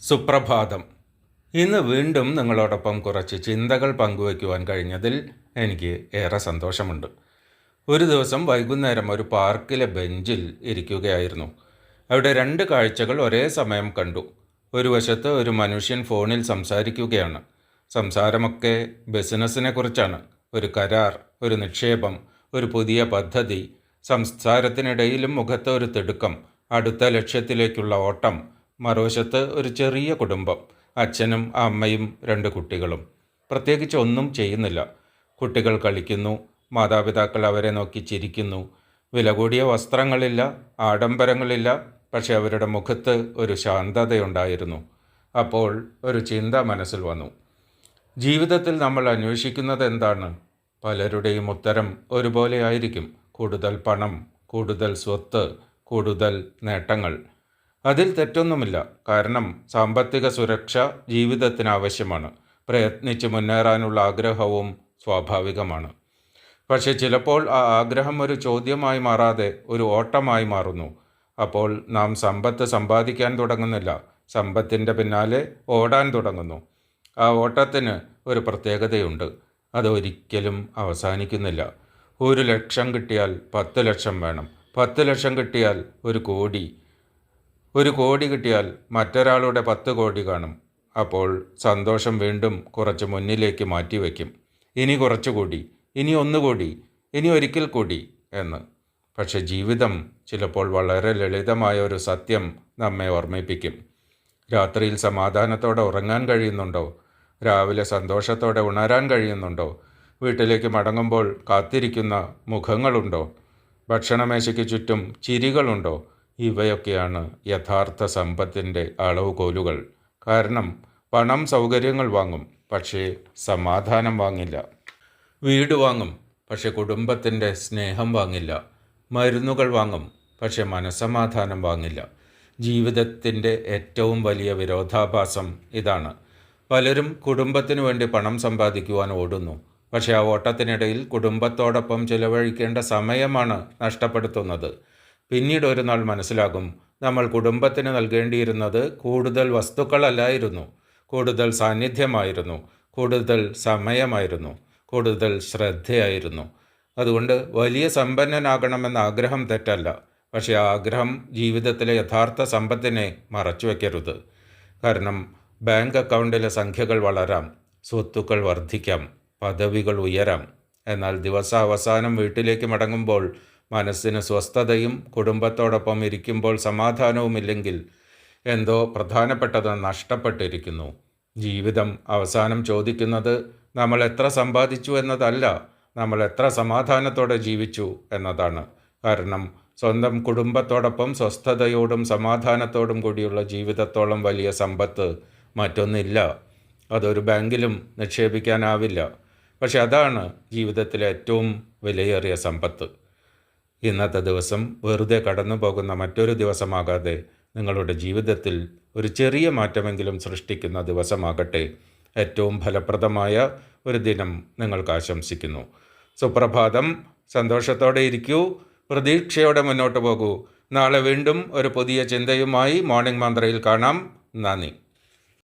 സുപ്രഭാതം. ഇന്ന് വീണ്ടും നിങ്ങളോടൊപ്പം കുറച്ച് ചിന്തകൾ പങ്കുവയ്ക്കുവാൻ കഴിഞ്ഞതിൽ എനിക്ക് ഏറെ സന്തോഷമുണ്ട്. ഒരു ദിവസം വൈകുന്നേരം ഒരു പാർക്കിലെ ബെഞ്ചിൽ ഇരിക്കുകയായിരുന്നു. അവിടെ രണ്ട് കാഴ്ചകൾ ഒരേ സമയം കണ്ടു. ഒരു വശത്ത് ഒരു മനുഷ്യൻ ഫോണിൽ സംസാരിക്കുകയാണ്. സംസാരമൊക്കെ ബിസിനസ്സിനെ കുറിച്ചാണ്. ഒരു കരാർ, ഒരു നിക്ഷേപം, ഒരു പുതിയ പദ്ധതി. സംസാരത്തിനിടയിലും മുഖത്ത് ഒരു തിടുക്കം, അടുത്ത ലക്ഷ്യത്തിലേക്കുള്ള ഓട്ടം. മറുവശത്ത് ഒരു ചെറിയ കുടുംബം, അച്ഛനും അമ്മയും 2 കുട്ടികളും. പ്രത്യേകിച്ച് ഒന്നും ചെയ്യുന്നില്ല. കുട്ടികൾ കളിക്കുന്നു, മാതാപിതാക്കൾ അവരെ നോക്കി ചിരിക്കുന്നു. വില കൂടിയ വസ്ത്രങ്ങളില്ല, ആഡംബരങ്ങളില്ല, പക്ഷെ അവരുടെ മുഖത്ത് ഒരു ശാന്തതയുണ്ടായിരുന്നു. അപ്പോൾ ഒരു ചിന്ത മനസ്സിൽ വന്നു. ജീവിതത്തിൽ നമ്മൾ അന്വേഷിക്കുന്നത് എന്താണ്? പലരുടെയും ഉത്തരം ഒരുപോലെ ആയിരിക്കും. കൂടുതൽ പണം, കൂടുതൽ സ്വത്ത്, കൂടുതൽ നേട്ടങ്ങൾ. അതിൽ തെറ്റൊന്നുമില്ല. കാരണം സാമ്പത്തിക സുരക്ഷ ജീവിതത്തിന് ആവശ്യമാണ്. പ്രയത്നിച്ച് മുന്നേറാനുള്ള ആഗ്രഹവും സ്വാഭാവികമാണ്. പക്ഷേ ചിലപ്പോൾ ആ ആഗ്രഹം ഒരു ചോദ്യമായി മാറാതെ ഒരു ഓട്ടമായി മാറുന്നു. അപ്പോൾ നാം സമ്പത്ത് സമ്പാദിക്കാൻ തുടങ്ങുന്നില്ല, സമ്പത്തിൻ്റെ പിന്നാലെ ഓടാൻ തുടങ്ങുന്നു. ആ ഓട്ടത്തിന് ഒരു പ്രത്യേകതയുണ്ട്. അതൊരിക്കലും അവസാനിക്കുന്നില്ല. 1 ലക്ഷം കിട്ടിയാൽ 10 ലക്ഷം വേണം, 10 ലക്ഷം കിട്ടിയാൽ 1 കോടി, 1 കോടി കിട്ടിയാൽ മറ്റൊരാളുടെ 10 കോടി കാണും. അപ്പോൾ സന്തോഷം വീണ്ടും കുറച്ച് മുന്നിലേക്ക് മാറ്റിവെക്കും. ഇനി കുറച്ചുകൂടി, ഇനി 1 കോടി, ഇനി ഒരിക്കൽ കൂടി എന്ന്. പക്ഷെ ജീവിതം ചിലപ്പോൾ വളരെ ലളിതമായ ഒരു സത്യം നമ്മെ ഓർമ്മിപ്പിക്കും. രാത്രിയിൽ സമാധാനത്തോടെ ഉറങ്ങാൻ കഴിയുന്നുണ്ടോ? രാവിലെ സന്തോഷത്തോടെ ഉണരാൻ കഴിയുന്നുണ്ടോ? വീട്ടിലേക്ക് മടങ്ങുമ്പോൾ കാത്തിരിക്കുന്ന മുഖങ്ങളുണ്ടോ? ഭക്ഷണമേശയ്ക്ക് ചുറ്റും ചിരികളുണ്ടോ? ഇവയൊക്കെയാണ് യഥാർത്ഥ സമ്പത്തിൻ്റെ അളവുകോലുകൾ. കാരണം പണം സൗകര്യങ്ങൾ വാങ്ങും, പക്ഷേ സമാധാനം വാങ്ങില്ല. വീട് വാങ്ങും, പക്ഷെ കുടുംബത്തിൻ്റെ സ്നേഹം വാങ്ങില്ല. മരുന്നുകൾ വാങ്ങും, പക്ഷെ മനസ്സമാധാനം വാങ്ങില്ല. ജീവിതത്തിൻ്റെ ഏറ്റവും വലിയ വിരോധാഭാസം ഇതാണ്. പലരും കുടുംബത്തിനു വേണ്ടി പണം സമ്പാദിക്കുവാൻ ഓടുന്നു. പക്ഷേ ആ ഓട്ടത്തിനിടയിൽ കുടുംബത്തോടൊപ്പം ചിലവഴിക്കേണ്ട സമയമാണ് നഷ്ടപ്പെടുത്തുന്നത്. പിന്നീട് ഒരു നാൾ മനസ്സിലാകും, നമ്മൾ കുടുംബത്തിന് നൽകേണ്ടിയിരുന്നത് കൂടുതൽ വസ്തുക്കളല്ലായിരുന്നു, കൂടുതൽ സാന്നിധ്യമായിരുന്നു, കൂടുതൽ സമയമായിരുന്നു, കൂടുതൽ ശ്രദ്ധയായിരുന്നു. അതുകൊണ്ട് വലിയ സമ്പന്നനാകണമെന്ന ആഗ്രഹം തെറ്റല്ല. പക്ഷേ ആ ആഗ്രഹം ജീവിതത്തിലെ യഥാർത്ഥ സമ്പത്തിനെ മറച്ചു വയ്ക്കരുത്. കാരണം ബാങ്ക് അക്കൗണ്ടിലെ സംഖ്യകൾ വളരാം, സ്വത്തുക്കൾ വർദ്ധിക്കാം, പദവികൾ ഉയരാം. എന്നാൽ ദിവസാവസാനം വീട്ടിലേക്ക് മടങ്ങുമ്പോൾ മനസ്സിന് സ്വസ്ഥതയും കുടുംബത്തോടൊപ്പം ഇരിക്കുമ്പോൾ സമാധാനവുമില്ലെങ്കിൽ എന്തോ പ്രധാനപ്പെട്ടത് നഷ്ടപ്പെട്ടിരിക്കുന്നു. ജീവിതം അവസാനം ചോദിക്കുന്നത് നമ്മൾ എത്ര സമ്പാദിച്ചു എന്നതല്ല, നമ്മൾ എത്ര സമാധാനത്തോടെ ജീവിച്ചു എന്നതാണ്. കാരണം സ്വന്തം കുടുംബത്തോടൊപ്പം സ്വസ്ഥതയോടും സമാധാനത്തോടും കൂടിയുള്ള ജീവിതത്തോളം വലിയ സമ്പത്ത് മറ്റൊന്നില്ല. അതൊരു ബാങ്കിലും നിക്ഷേപിക്കാനാവില്ല. പക്ഷെ അതാണ് ജീവിതത്തിലെ ഏറ്റവും വിലയേറിയ സമ്പത്ത്. ഇന്നത്തെ ദിവസം വെറുതെ കടന്നു പോകുന്ന മറ്റൊരു ദിവസമാകാതെ നിങ്ങളുടെ ജീവിതത്തിൽ ഒരു ചെറിയ മാറ്റമെങ്കിലും സൃഷ്ടിക്കുന്ന ദിവസമാകട്ടെ. ഏറ്റവും ഫലപ്രദമായ ഒരു ദിനം നിങ്ങൾക്ക് ആശംസിക്കുന്നു. സുപ്രഭാതം. സന്തോഷത്തോടെ ഇരിക്കൂ, പ്രതീക്ഷയോടെ മുന്നോട്ട് പോകൂ. നാളെ വീണ്ടും ഒരു പുതിയ ചിന്തയുമായി മോർണിംഗ് മന്ത്രയിൽ കാണാം. നന്ദി.